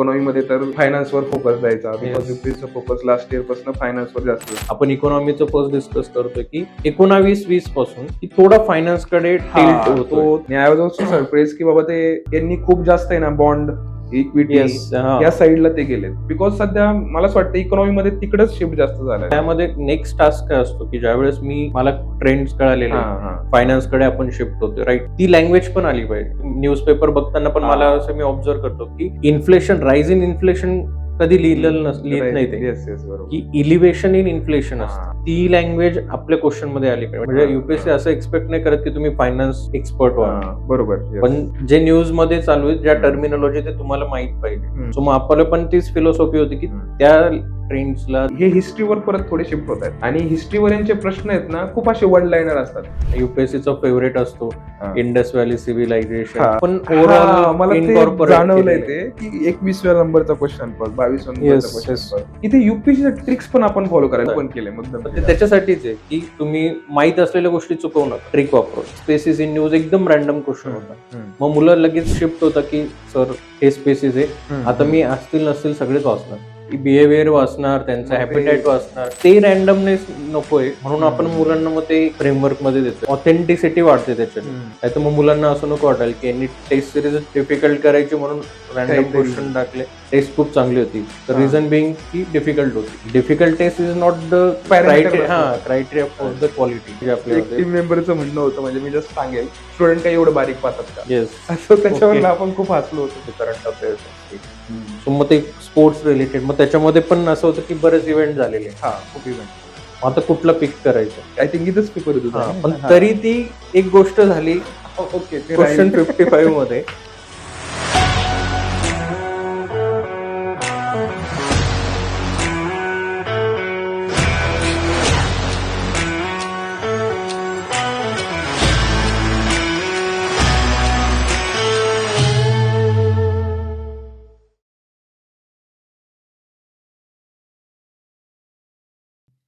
इकॉनॉमीमध्ये तर फायनान्सवर फोकस द्यायचा, because युपीएसचा focus last year पासून फायनान्सवर जास्त. आपण इकॉनॉमीचं फर्स्ट डिस्कस करतोय की 19-20 पासून की थोडा फायनान्स कडे टिल्ट होतो. आय वॉज ऑल्सो सरप्राईज की बाबा ते यांनी खूप जास्त आहे ना बॉन्ड इक्विटी या साईडला ते गेले, बिकॉज सध्या मला असं वाटतं इकॉनॉमीमध्ये तिकडेच शिफ्ट जास्त झालाय. त्यामध्ये नेक्स्ट टास्क काय असतो की ज्यावेळेस मला ट्रेंड्स कळालेले फायनान्स कडे आपण शिफ्ट होतो, राईट. ती लँग्वेज पण आली पाहिजे. न्यूजपेपर बघताना पण मला असं मी ऑब्झर्व करतो की इन्फ्लेशन, राईज इन इन्फ्लेशन कधी लिहित नाही ते, की इलिव्हेशन इन इन्फ्लेशन असतं. ती लँग्वेज आपल्या क्वेश्चन मध्ये आली पाहिजे. म्हणजे युपीएससी असं एक्सपेक्ट नाही करत की तुम्ही फायनान्स एक्सपर्ट व्हा, बरोबर, पण जे न्यूज मध्ये चालू आहे, ज्या टर्मिनॉलॉजी ते तुम्हाला माहित पाहिजे. सो मग आपल्याला पण तीच फिलॉसॉफी होती की त्या ट्रेंड्सला हे हिस्ट्रीवर परत थोडे शिफ्ट होत आहेत, आणि हिस्ट्रीवर यांचे प्रश्न आहेत ना खूप असे वन लाईनर असतात. युपीएससीचा फेवरेट असतो इंडस व्हॅली सिव्हिलायझेशन, पण मला ते जाणवलंय ते की 21व्या नंबरचा क्वेश्चन 22व्या नंबरचा क्वेश्चन इथे युपीएससी ट्रिक्स पण आपण फॉलो करायला पण केले. मग त्याच्यासाठीच आहे की तुम्ही माहित असलेल्या गोष्टी चुकवू नका, ट्रिक वापरून. स्पेसिस इन न्यूज एकदम रॅन्डम क्वेश्चन होता, मग मुलं लगेच शिफ्ट होता की सर हे स्पेसिस आहे, आता मी असतील नसतील सगळेच वाचणार, बिहेवियर वाचणार, त्यांचा हॅबिटॅट वाचणार. ते रॅन्डमनेस नकोय, म्हणून आपण मुलांना मग ते फ्रेमवर्क मध्ये देतो. ऑथेंटिसिटी वाढते त्याच्यात. नाहीतर मग मुलांना असं नको वाटायला की यांनी टेस्ट सिरीज डिफिकल्ट करायची म्हणून रॅन्डम क्वेश्चन टाकले. टेस्ट खूप चांगली होती, तर रिझन बिंग की डिफिकल्ट होती. Difficult test is not the criteria for the quality. आपल्या टीम मेंबरचं म्हणणं होतं, म्हणजे मी जस्ट सांगेल, स्टुडंट काही एवढं बारीक पाहतात का, येस, असं त्याच्यावर आपण खूप हसलो होतो करंट अफेअर्स. सो मग ते स्पोर्ट्स रिलेटेड, मग त्याच्यामध्ये पण असं होतं की बरेच इव्हेंट झालेले. खूप इव्हेंट. आता कुठला पिक करायचं, आय थिंक इथंच पेपर होतो, पण तरी ती एक गोष्ट झाली. ओके, क्वेश्चन 55 मध्ये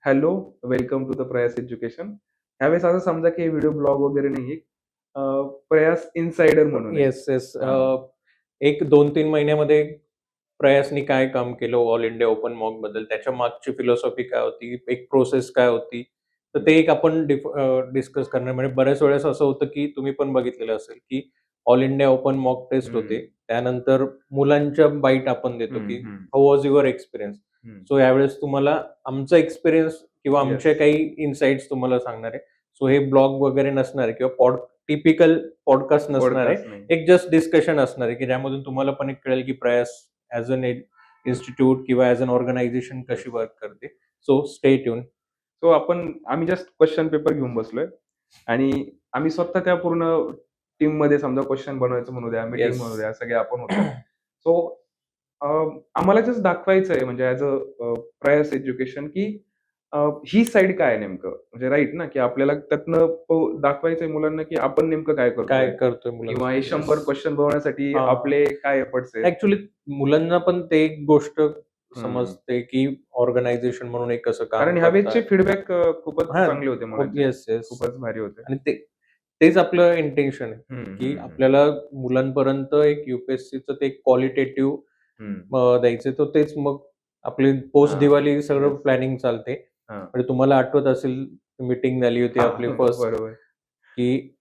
हॅलो, वेलकम टू द प्रयास एज्युकेशन. ह्यावेळेस असं समजा की हे व्हिडिओ ब्लॉग वगैरे नाहीये, प्रयास इनसाइडर म्हणून. येस. एक 2-3 महिन्यामध्ये प्रयासनी काय काम केलं ऑल इंडिया ओपन मॉक बद्दल, त्याच्या मागची फिलॉसॉफी काय होती, एक प्रोसेस काय होती, तर ते एक आपण डिस्कस करणार. म्हणजे बऱ्याच वेळेस असं होतं की तुम्ही पण बघितलेलं असेल की all India open mock test होते, त्यानंतर मुलांच्या बाईट आपण देतो की how was your experience. So यावेळेस तुम्हाला आमचा एक्सपिरियन्स किंवा आमचे काही इन्साइट्स तुम्हाला सांगणार आहे. सो हे ब्लॉग वगैरे नसणार आहे किंवा टिपिकल पॉडकास्ट नसणार आहे, एक जस्ट डिस्कशन असणार आहे की ज्यामधून तुम्हाला पण एक कळेल की प्रयास ऍज अन इन्स्टिट्यूट किंवा ऍज अन ऑर्गनायझेशन कशी वर्क करते. So stay tune. सो आम्ही जस्ट क्वेश्चन पेपर घेऊन बसलोय, आणि आम्ही स्वतः त्या पूर्ण टीम मध्ये, समजा क्वेश्चन बनवायचं म्हणू द्या, मीटिंग म्हणू द्या, सगळे आपण होतो. सो आम्हाला जस्ट दाखवायचं आहे, म्हणजे ऍज अ प्रयास एज्युकेशन, की ही साईड काय आहे नेमकं, म्हणजे राईट ना, की आपल्याला त्यातनं दाखवायचंय मुलांना की आपण नेमकं काय करतोय किंवा हे 100 क्वेश्चन बनवण्यासाठी आपले काय एफर्ट्स आहेत. ऍक्च्युली मुलांना पण ते एक गोष्ट समजते की ऑर्गनायझेशन म्हणून एक कसं काम, कारण ह्यावेळेचे फीडबॅक खूपच चांगले होते मुलांचे. येस, खूपच भारी होते, आणि तेच आपलं इंटेन्शन आहे की आपल्याला मुलांपर्यंत एक युपीएससीचं ते क्वालिटेटिव्ह द्यायचं. तर तेच मग आपली पोस्ट दिवाळी सगळं प्लॅनिंग चालते. म्हणजे तुम्हाला आठवत असेल, मीटिंग झाली होती आपली फर्स्ट, बरोबर, की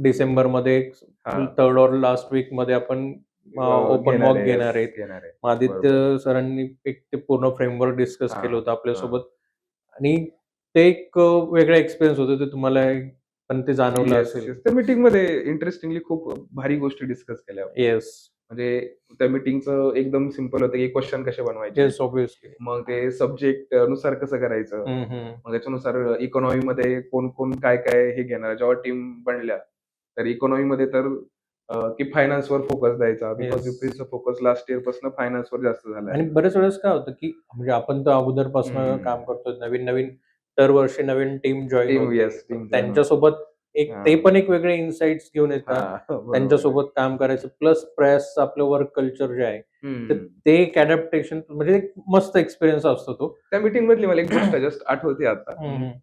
डिसेंबर मध्ये 3rd और लास्ट वीक मध्ये आपण ओपन मॉक घेणार आहेत. आदित्य सरांनी एक ते पूर्ण फ्रेमवर्क डिस्कस केलं होतं आपल्यासोबत, आणि ते एक वेगळा एक्सपिरियन्स होतं. ते तुम्हाला पण ते जाणवलं असेल. त्या मीटिंग मध्ये इंटरेस्टिंगली खूप भारी गोष्टी डिस्कस केल्या. येस, म्हणजे त्या मीटिंगचं एकदम सिंपल होतं की क्वेश्चन कसे बनवायचे, येस, ऑब्व्हियसली. मग ते सब्जेक्ट नुसार कसं करायचं, मग त्याच्यानुसार इकॉनॉमी मध्ये कोण कोण काय काय हे घेणार. जेव्हा टीम बनल्या तर इकॉनॉमी मध्ये तर की फायनान्सवर फोकस द्यायचा, बिकॉज युपीएससीचा फोकस लास्ट इयर पासून फायनान्सवर जास्त झाला. आणि बऱ्याच वेळेस काय होतं की म्हणजे आपण तर अगोदरपासून काम करतो, नवीन दरवर्षी नवीन टीम जॉईन होते, त्यांच्यासोबत ते पण एक वेगळे इन्साइट्स घेऊन येतात, त्यांच्यासोबत काम करायचं. प्लस प्रयासचं आपलं वर्क कल्चर जे आहे, तर ते एक अडॅप्टेशन, म्हणजे एक मस्त एक्सपिरियन्स असतो तो. त्या मीटिंग मधली मला एक गोष्ट जस्ट आठवते आता,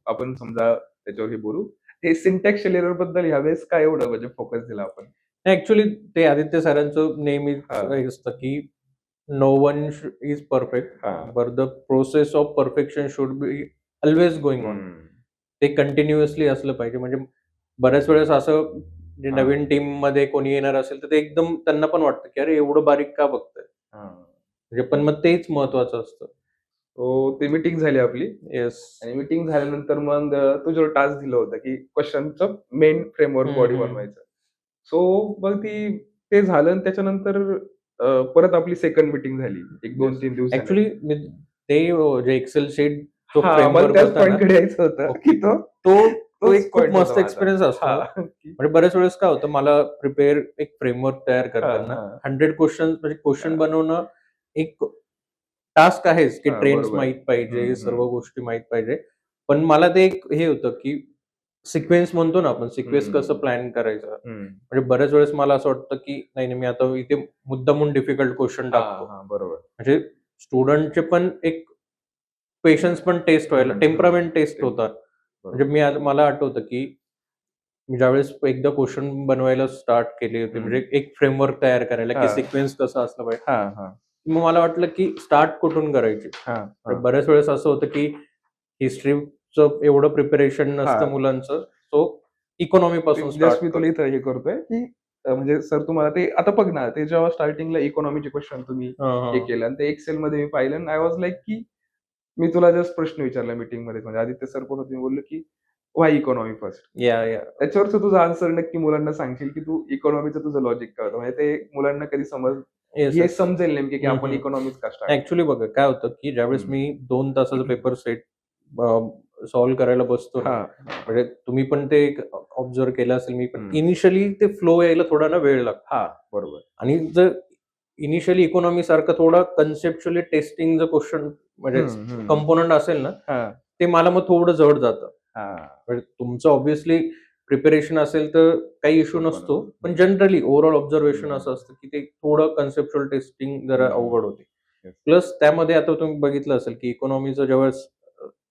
आपण समजा त्याच्यावर बोलू. हे सिंटॅक्स एरर बद्दल ह्यावेळेस काय एवढं म्हणजे फोकस दिला आपण? ऍक्च्युली ते आदित्य सरांचं नेहमी असतं की नो वन इज परफेक्ट, हा. But the process of perfection should be always going on. हम्म. ते कंटिन्युअसली असलं पाहिजे. म्हणजे बऱ्याच वेळेस असं जे हा. नवीन टीम मध्ये कोणी येणार असेल तर ते एकदम त्यांना पण वाटतं की अरे एवढं बारीक का बघताय, हा. म्हणजे पण मग तेच महत्वाचं असतं. So, ती मीटिंग झाली आपली येस. आणि मीटिंग झाल्यानंतर मग तुझ्यावर टास्क दिलं होतं की क्वेश्चनचं मेन फ्रेमवर्क बॉडी बनवायचं. सो मग ते झालं आणि त्याच्यानंतर परत आपली सेकंड मीटिंग झाली एक 2-3 दिवसांनी. ऍक्च्युली मी ते जे एक्सेल शीट जो मला फ्रेमवर्क त्याच होता ना, पॉइंटकडे यायचं होतं ओके. की तो तो तो तोच एक खूप point होता मस्त माझा. एक्सपिरियन्स असतो. हा. म्हणजे बऱ्याच वेळेस काय होतं, मला प्रिपेअर एक फ्रेमवर्क तयार करताना हा. 100 क्वेश्चन म्हणजे क्वेश्चन हा. बनवणं एक टास्क आहेच, की हा, ट्रेंड्स बरोबर. माहीत पाहिजे, हम्म, सर्व गोष्टी माहीत पाहिजे. पण मला ते एक हे होतं, की सिक्वेन्स म्हणतो ना आपण, सिक्वेन्स कसं प्लॅन करायचं. म्हणजे बऱ्याच वेळेस मला असं वाटतं, की नाही मी आता इथे मुद्दामून डिफिकल्ट क्वेश्चन टाकतो. बरोबर. म्हणजे स्टुडंटचे पण एक पेशन्स पण टेस्ट व्हायला, टेम्परामेंट टेस्ट होतात. म्हणजे मला आठवतं, की मी ज्यावेळेस एकदा क्वेश्चन बनवायला स्टार्ट केले होते, म्हणजे एक फ्रेमवर्क तयार करायला, की हा. सिक्वेन्स कसं असलं पाहिजे. हा. मग मला वाटलं, की स्टार्ट कुठून करायची? हा. तर बऱ्याच वेळेस असं होतं, की हिस्ट्रीचं एवढं प्रिपरेशन नसतं हा. मुलांचं. सो इकॉनॉमी पासून जस्ट स्टार्ट मी तुला करतो. इथं हे करतोय की म्हणजे सर तुम्हाला ते आता बघ ना, ते जेव्हा स्टार्टिंगला इकॉनॉमीचे क्वेश्चन तुम्ही हां, हे हां. केलं आणि ते एक्सेल मध्ये मी पाहिलं आणि आय वॉज लाईक की मी तुला जस्ट प्रश्न विचारला मीटिंग मध्ये म्हणजे आदित्य सर कोण होते बोललो की वाय इकॉनॉमी फर्स्ट. या. त्याच्यावरचं तुझा आन्सर नक्की मुलांना सांगशील की तू इकॉनॉमीचं तुझं लॉजिक काय होतं म्हणजे ते मुलांना कधी येस, हे येस. समजेल नेमके की आपण इकॉनॉमीच का स्टार्ट ऍक्च्युली बघा काय होतं, की ज्यावेळेस मी 2 तासाचा पेपर सेट सॉल्व्ह करायला बसतो ना, म्हणजे तुम्ही पण ते ऑब्झर्व्ह केलं असेल, मी पण इनिशियली ते फ्लो यायला थोडा ना वेळ लागतो. बरोबर. आणि जर इनिशियली इकॉनॉमी सारखं थोडं कन्सेप्च्युअली टेस्टिंगचं क्वेश्चन म्हणजे कंपोनंट असेल ना, ते मला मग थोडं जड जातं. म्हणजे तुमचं ऑब्व्हियसली प्रिपरेशन असेल तर काही इश्यू नसतो. पण जनरली ओव्हरऑल ऑब्झर्वेशन असं असतं, की ते थोडं कन्सेप्च्युअल टेस्टिंग जरा अवघड होते. प्लस त्यामध्ये आता तुम्ही बघितलं असेल, की इकॉनॉमीचं ज्यावेळेस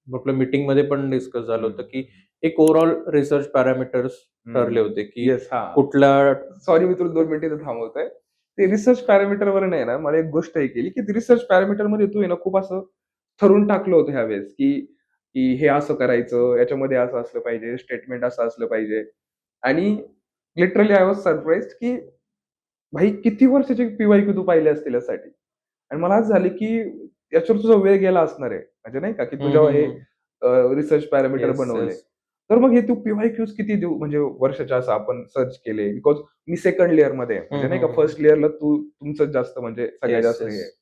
आपल्या मीटिंगमध्ये पण डिस्कस झालं होतं, की एक ओव्हरऑल रिसर्च पॅरामीटर्स ठरले होते, की कुठल्या सॉरी मी तुला 2 मिनिटं इथे थांबवतोय. ते रिसर्च पॅरामीटरवर नाही ना, मला एक गोष्ट हे केली, की रिसर्च पॅरामीटरमध्ये तू आहे ना खूप असं ठरवून टाकलं होतं ह्यावेळेस, की की हे असं करायचं, याच्यामध्ये असं असलं पाहिजे, स्टेटमेंट असं असलं पाहिजे. आणि लिटरली आय वॉज सरप्राईज्ड, की भाई किती वर्षाचे पी-वाय-क्यू तू पाहिले असतील यासाठी. आणि मला असं झालं, की याच्यावर तुझा वेळ गेला असणार आहे. म्हणजे नाही का, की तू जेव्हा हे रिसर्च पॅरामीटर येस, बनवले. येस. तर मग हे तू पी-वाय-क्यूज किती देऊ म्हणजे वर्षाच्या असं आपण सर्च केले. बिकॉज मी सेकंड लेयरमध्ये आहे. म्हणजे नाही का फर्स्ट लेयरला तुमचं जास्त म्हणजे सगळ्यात येस, जास्त हे येस. आहे.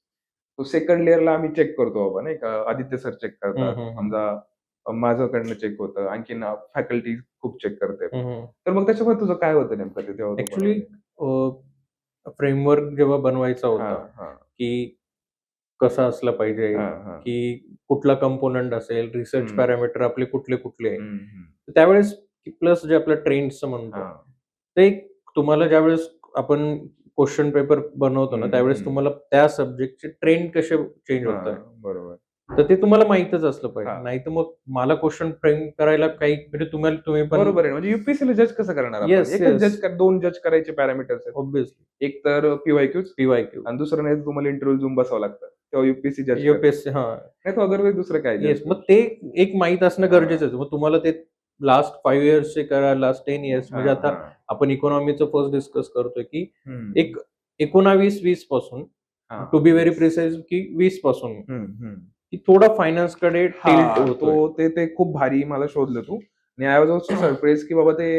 तो सेकंड लेयरला आम्ही चेक करतो बाबा नाही का. आदित्य सर चेक करतात. समजा माझ्याकडनं चेक होतं. आणखीन फॅकल्टी खूप चेक करते. तर मग त्याच्यामध्ये तुझं काय होतं नेमकं ते तेव्हा तू ऍक्च्युली बनवलं? फ्रेमवर्क जेव्हा बनवायचा होता, हां, हां. की कसं असलं पाहिजे, हां. की कुठला कंपोनंट असेल, रिसर्च पॅरामीटर आपले कुठले आहेत. हं, हं. त्यावेळेस प्लस जे आपलं ट्रेंड्सचं म्हणतो, ते एक तुम्हाला ज्यावेळेस आपण क्वेश्चन पेपर बनवतो ना, त्यावेळेस तुम्हाला त्या सब्जेक्टचे ट्रेंड कसे चेंज होतायत, बरोबर. तर ते तुम्हाला माहीतच असलं पाहिजे. हां. नाहीतर मग मला क्वेश्चन फ्रेम करायला काही म्हणजे तुम्ही पण बरोबर आहे. म्हणजे यूपीएससीला जज कसं करणार आपण? येस, एकच येस. 2 जज करायचे पॅरामीटर्स आहेत. ऑब्व्हियसली. एक तर पी-वाय-क्यूज पी-वाय-क्यू. आणि दुसरं नाही तर तुम्हाला इंटरव्ह्यू झूम बसावं लागतं. तेव्हा यूपीएससी जज करतं. यूपीएससी हां. नाही तर अदरवाईज दुसरं काय जज येस. करू मग ते एक माहीत असणं हां. गरजेचं आहे. मग तुम्हाला ते लास्ट 5 इयर्सचे करा, लास्ट 10 इयर्स म्हणजे आता आपण इकॉनॉमीचं फर्स्ट डिस्कस करतोय, की एक 19-20 पासून टू बी व्हेरी प्रिसाइज की 20 पासून की थोडा फायनान्सकडे टिल्ट होतोय. ते खूप भारी मला शोधलं तू आणि आय वॉज ऑल्सो सरप्राईज की बाबा ते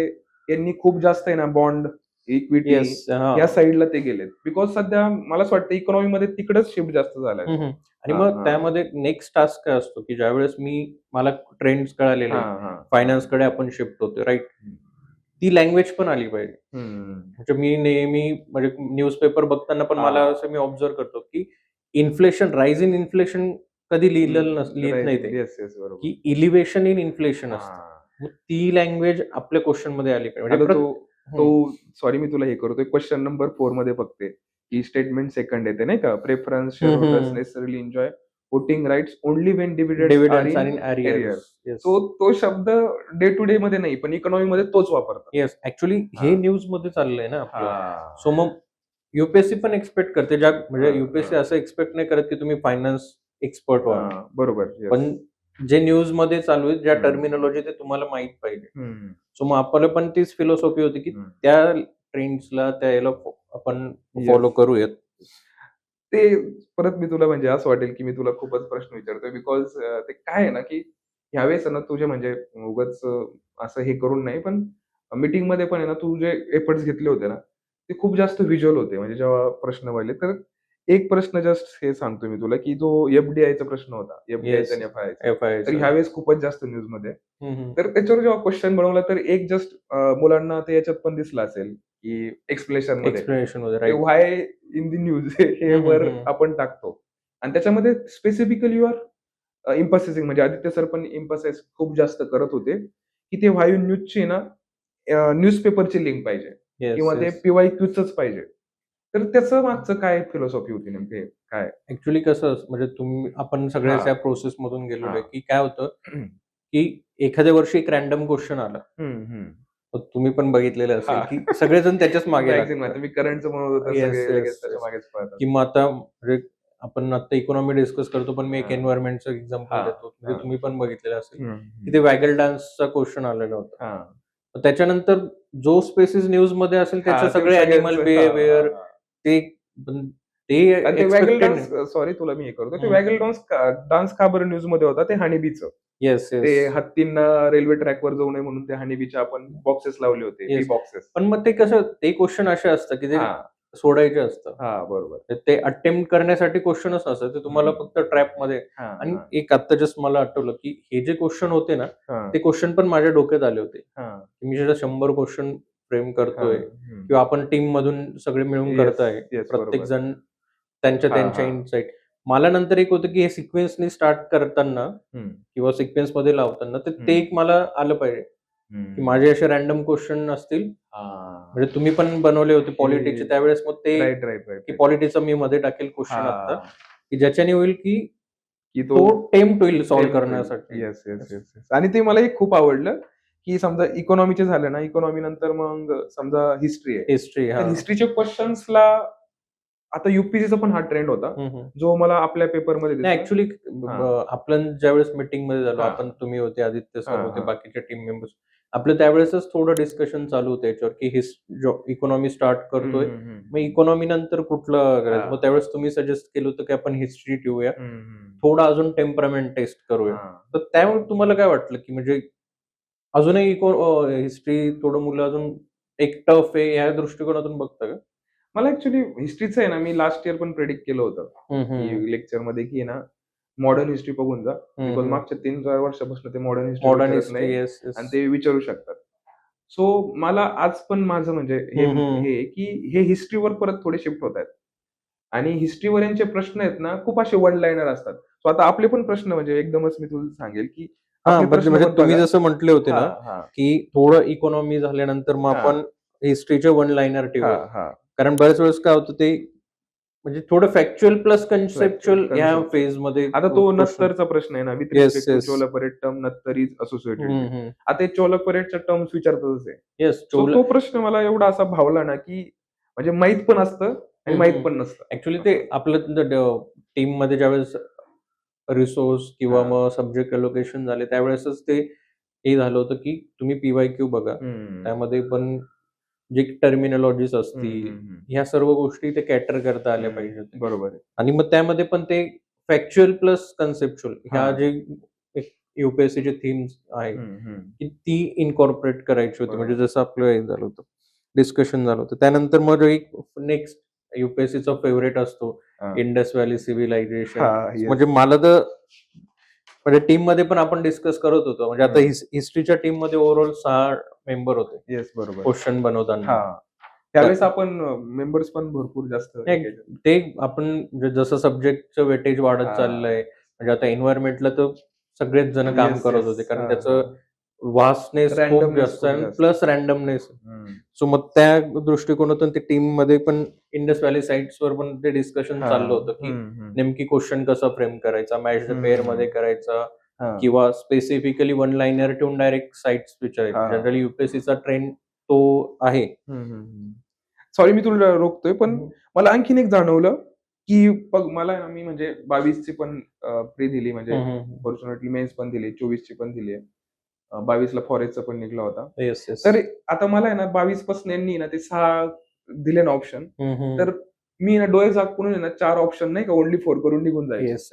यांनी खूप जास्त आहे ना बॉन्ड, इक्विटी येस. या साइडला ते गेलेत. बिकॉज सध्या मला असं वाटतं इकॉनॉमीमध्ये तिकडेच शिफ्ट जास्त झालाय. आणि मग त्यामध्ये नेक्स्ट टास्क काय असतो, की ज्यावेळेस मला ट्रेंड्स कळालेले आहेत, फायनान्सकडे आपण शिफ्ट होतोय, राइट? ती लँग्वेज पण आली पाहिजे. म्हणजे मी नेहमी म्हणजे न्यूजपेपर बघताना पण मला असं मी ऑब्झर्व्ह करतो, की इन्फ्लेशन, राईज इन इन्फ्लेशन कधी लिहित नाही ते, येस, येस. बरोबर. की इलिव्हेशन इन इन्फ्लेशन असतं. मग ती लँग्वेज आपल्या क्वेश्चनमध्ये आली पाहिजे. आता म्हणजे तो सॉरी मी तुला हे करतोय क्वेश्चन नंबर 4 मध्ये बघते, की स्टेटमेंट सेकंड येते नाही का? Preference shareholders necessarily enjoy voting rights only when dividends are dividends आणि इन अरियर्स. येस. तो शब्द डे टू डे मध्ये नाही, पण इकॉनॉमी मध्ये तोच वापरतात. येस. ऍक्च्युली हे न्यूजमध्ये चाललंय ना आपलं. सो मग युपीएससी पण एक्सपेक्ट करते म्हणजे हां, युपीएससी हां. असं एक्सपेक्ट नाही करत की तुम्ही फायनान्स एक्सपर्ट व्हा. हां, बरोबर. येस. पण जे न्यूजमध्ये चालू आहे, ज्या हं. टर्मिनॉलॉजी ते तुम्हाला माहीत पाहिजे. हं, सो मग आपल्याला पण तीच फिलॉसॉफी होती, की हं. त्या ट्रेंड्सला त्या याला आपण फॉलो येस. करूयात. ते परत मी तुला म्हणजे असं वाटेल, की मी तुला खूपच प्रश्न विचारतोय बिकॉज ते काय आहे ना, की ह्यावेळेस आहे ना तुझे म्हणजे उगाच असं हे करून नाही, पण मीटिंगमध्ये पण आहे ना, तू जे एफर्ट्स घेतले होते ना, ते खूप जास्त व्हिज्युअल होते. म्हणजे जेव्हा प्रश्न पडले, तर एक प्रश्न जस्ट हे सांगतो मी तुला, की जो एफ-डी-आयचा प्रश्न होता. एफ-डी-आयचा येस. आणि एफ-आय-आयचा. तर एफ-आय-चा. ह्यावेळेस खूपच जास्त न्यूजमध्ये आहे. हं, हं. तर त्याच्यावर जेव्हा क्वेशन बनवला, तर एक जस्ट मुलांना ते याच्यात पण दिसलं असेल, की एक्सप्लेनेशनमध्ये, एक्सप्लेनेशनमध्ये ते right. Why in the news हे हं, हं, वर हं. आपण टाकतो. आणि त्याच्यामध्ये स्पेसिफिकली यू आर एम्फासिसिंग म्हणजे आदित्य सर पण एम्फसाइज खूप जास्त करत होते, की ते व्हाय न्यूजची ना न्यूजपेपरची लिंक पाहिजे येस, किंवा ते येस. पी-वाय-क्यूचंच पाहिजे. तर त्याचं मागचं काय फिलॉसॉफी होती नेमकी काय? ॲक्चुअली कसं म्हणजे आपण सगळ्याच हां, या प्रोसेसमधून गेलेलो आहे, हां. की काय होतं, की एखाद्या वर्षी एक रँडम क्वेश्चन आला. हं, हं. तर तुम्ही पण बघितलेलं असेल, हां. की सगळेजण त्याच्याच मागे मॅगझीन लागतात. आता मी करंटचं म्हणत होतो, येस, सगळे लगेच येस, त्याच्या येस. मागेच पळतात. किंवा आता म्हणजे आपण आता इकॉनॉमी डिस्कस करतो, पण मी एक हां, एन्व्हायर्नमेंटचं एक्झाम्पल हां, देतो. म्हणजे हां. तुम्ही पण बघितलेलं असेल, हं, की ते हं. वॅगल डान्सचा क्वेश्चन आलेला होता. हां. तर त्याच्यानंतर जो स्पेसिस न्यूजमध्ये असेल त्याचे हां, ते सगळे ॲनिमल सगळ्यांचं हां, हां, बिहेवियर हां. ते पण ते आणि ते वॅगल एक्सपेक्टेड डान्स नाही. सॉरी तुला मी हे करतो. ते हं. वॅगल डान्स का बरं न्यूजमध्ये होता? ते हनीबीचं. येस, ते येस, हत्तींना रेल्वे ट्रॅकवर जाऊ नये म्हणून ते हनीबीचे आपण बॉक्सेस लावले होते. बी येस. बॉक्सेस. पण मग ते कसं ते क्वेश्चन असे असतात, की ते हां, सोडायचे असतात. हां, बरोबर. तर ते अटेम्प्ट करण्यासाठी क्वेश्चनच नसतात. ते तुम्हाला हं. फक्त ट्रॅपमध्ये हां, आणि हां, एक आत्ता जस्ट मला आठवलं, की हे जे क्वेश्चन होते ना, हां, ते क्वेश्चन पण माझ्या डोक्यात आले होते. हां, मी जेव्हा 100 क्वेश्चन फ्रेम हां. करतोय हं. किंवा आपण टीममधून सगळे मिळून येस, करताय. येस, प्रत्येक बरोबर. जण त्यांच्या हां, त्यांच्या हां. इनसाईट. मला नंतर एक होतं, की हे सिक्वेन्सनी स्टार्ट करताना हं, किंवा सिक्वेन्समध्ये लावताना तर ते हं, एक मला आलं पाहिजे, की हं. माझे असे रँडम क्वेश्चन असतील. हां. म्हणजे तुम्ही पण बनवले होते पॉलिटिचे येस. त्यावेळेस मग ते, राइट, राइट, राइट, की राइट. पॉलिटिचा मी मध्ये टाकेल क्वेश्चन आत्ता, हां. की ज्याच्याने होईल, की की तो तो टेम्प्ट होईल सॉल्व्ह टेम्प्ट होईल. करण्यासाठी. Yes, yes, yes. Yes, yes. आणि ते मलाही खूप आवडलं, की समजा इकॉनॉमीचे झाले ना, इकॉनॉमी नंतर मग समजा हिस्ट्री आहे. हिस्ट्री तर हां. हिस्ट्रीच्या क्वेशन्सला आता यू-पी-एससीचा पण हा ट्रेंड होता, हं, हं. जो मला आपल्या पेपरमध्ये नाही दिसला. ॲक्चुअली हां, आपण ज्यावेळेस मीटिंगमध्ये झालो, हां, आपण तुम्ही होते, आदित्य सर हां, होते, हां. बाकीचे टीम मेंबर्स. आपलं त्यावेळेसच थोडं डिस्कशन चालू होतं याच्यावर, की इकॉनॉमी स्टार्ट हं, करतोय. हं, हं, मग हं. इकॉनॉमी नंतर कुठलं करायचं? मग हां. त्यावेळेस तुम्ही सजेस्ट केलं होतं, की आपण हिस्ट्री ठेवूया. हं, हं. थोडं अजून टेम्परामेंट टेस्ट करूया. हां. तर त्यामुळे तुम्हाला काय वाटलं, की म्हणजे अजूनही हिस्ट्री थोडं मुलं अजून एक टफ आहे या दृष्टिकोनातून बघता का? मला ॲक्चुअली हिस्ट्रीचं आहे ना, मी लास्ट इयर पण प्रेडिक्ट केलं होतं, हं, हं. की लेक्चरमध्ये की आहे ना, मॉडर्न हिस्ट्री बघून जा. हं, बिकॉज हं. मागच्या 3-4 वर्षापासून ते मॉडर्न हिस्ट्री मॉडर्न विचारत हिस्ट्री. नाही येस, येस. आणि ते विचारू शकतात. सो मला आज पण माझं म्हणजे हे हं, हं. हे आहे, की हे हिस्ट्रीवर परत थोडे शिफ्ट होत आहेत. आणि हिस्ट्रीवर यांचे प्रश्न आहेत ना, खूप असे वन लाइनर असतात. सो आता आपले पण प्रश्न म्हणजे एकदमच मी तुला सांगेल, की हां, आपले म्हणजे प्रश्न म्हणजे पण तुम्ही बघा. जसं म्हटले होते ना, हां, हां, की थोडं इकॉनॉमी झाल्यानंतर मग हां, आपण हिस्ट्रीचे वन लाइनर ठेवूयात. हां, हां. कारण बऱ्याच वेळेस काय होतं ते म्हणजे थोडं फॅक्च्युअल प्लस कन्सेप्च्युअल ह्या कन्सेप्च्युअल. फेजमध्ये आता तो क्वेश्चन. नत्तरचा प्रश्न आहे ना, with yes, respect to yes. Chola term Nattar is associated हं, विथ. हं. आता हे चोला टर्म्स विचारतातच आहे. येस, सो तो प्रश्न मला एवढा असा भावला ना, की म्हणजे माहीत पण असतं आणि हं, माहीत हं. पण नसतं ॲक्चुअली ते असं. आपलं टीममध्ये ज्यावेळेस रिसोर्स किंवा हां. मग सब्जेक्ट अलोकेशन झाले त्यावेळेसच ते हे झालं होतं, की तुम्ही पी-वाय-क्यू बघा. हं. त्यामध्ये पण जे टर्मिनॉलॉजीज हं, असतील, हं, हं. ह्या सर्व गोष्टी ते कॅटर करता आल्या हं. पाहिजे होत्या. बरोबर आहे. आणि मग त्यामध्ये पण ते फॅक्च्युअल प्लस कन्सेप्च्युअल ह्या हां. जे एक यू-पी-एस-सीचे थीम्स आहेत, हं, हं. की ती इन्कॉर्पोरेट करायची होती. म्हणजे बरोबर. जसं आपलं हे झालं होतं, डिस्कशन झालं होतं. त्यानंतर मग एक नेक्स्ट यू-पी-एस-सीचा फेव्हरेट असतो, हां. Indus valley civilisation. हां. म्हणजे येस. मला तर म्हणजे टीममध्ये पण आपण डिस्कस करत होतो. म्हणजे आता हं. हिस्ट्रीच्या टीममध्ये ओव्हरऑल 6 मेंबर होते, येस, बरोबर. क्वेश्चन बनवताना. हां. तर त्यावेळेस आपण मेंबर्स पण भरपूर जास्त हे नाही, केले. ते आपण जसं सब्जेक्टचं वेटेज वाढत हां. चाललंय, म्हणजे आता एन्व्हायर्नमेंटला तर सगळेच जण काम येस, करत येस. होते. कारण हां, त्याचं हां. व्हास्टनेस खूप रँडमनेस जास्त खूप आहे आणि जास्त. प्लस रँडमनेस. हं. सो मग त्या दृष्टिकोनातून ते टीममध्ये पण इंडस व्हॅली साइट्सवर पण ते डिस्कशन चाललं हां. होतं, की हं, हं. नेमकी क्वेश्चन कसा फ्रेम करायचा, मॅच द पेअरमध्ये हं. करायचा हां. किंवा स्पेसिफिकली वन लाइनर ठेवून डायरेक्ट साइट्स विचारायचे. हां. जनरली यू-पी-एस-सीचा ट्रेंड तो आहे. हं, हं, हं. सॉरी मी तुला रोखतोय, पण हम्म. मला आणखीन एक जाणवलं, की बघ मला आहे ना, मी म्हणजे 22 ची पण प्री दिली म्हणजे हम्म, हम्म. फॉर्च्युनेटली मेन्स पण दिली, 24 ची पण दिली आहे. 22 ला फॉरेस्टचा पण निघाला होता. Yes, yes. तर आता मला आहे ना 22 पासून यांनी ना ते 6 दिले ना ऑप्शन, तर मी ना डोळे झाकून आहे ना 4 ऑप्शन नाही का ओन्ली 4 करून निघून जायचो. येस.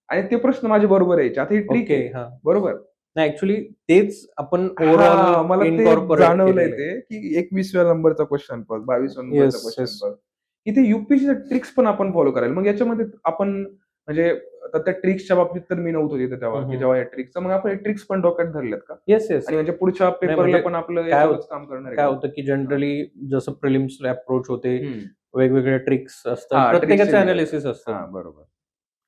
आणि ते प्रश्न माझे बरोबर यायचे. आता ही ट्रिक ओके. आहे. हा. बरोबर? नाही ऍक्च्युली तेच आपण हां, ओव्हरऑल मला ते इनकॉर्पोरेट जाणवलंय केलेलं आहे. ते, की 21व्या नंबरचा क्वेश्चन बघ, 22व्या नंबरचा येस, क्वेश्चन येस. बघ. इथे यूपीएससीच्या ट्रिक्स पण आपण फॉलो करायला. मग याच्यामध्ये आपण म्हणजे आता त्या ट्रिक्सच्या बाबतीत तर मी नव्हतो तिथे तेव्हा, की जेव्हा या ट्रिक्सचं मग आपण हे ट्रिक्स पण डोक्यात धरल्यात का? Yes, yes. आणि म्हणजे पुढच्या नाही पेपरला म्हणजे पण आपलं काय याच्यावरच काम करणार आहे काय का? होतं की जनरली जसं प्रिलिम्सला अप्रोच होते, हं. वेगवेगळ्या ट्रिक्स असतात. हां, ट्रिक्स प्रत्येकाचे चेंज करतात. अनालिसिस असतात. हां, बरोबर.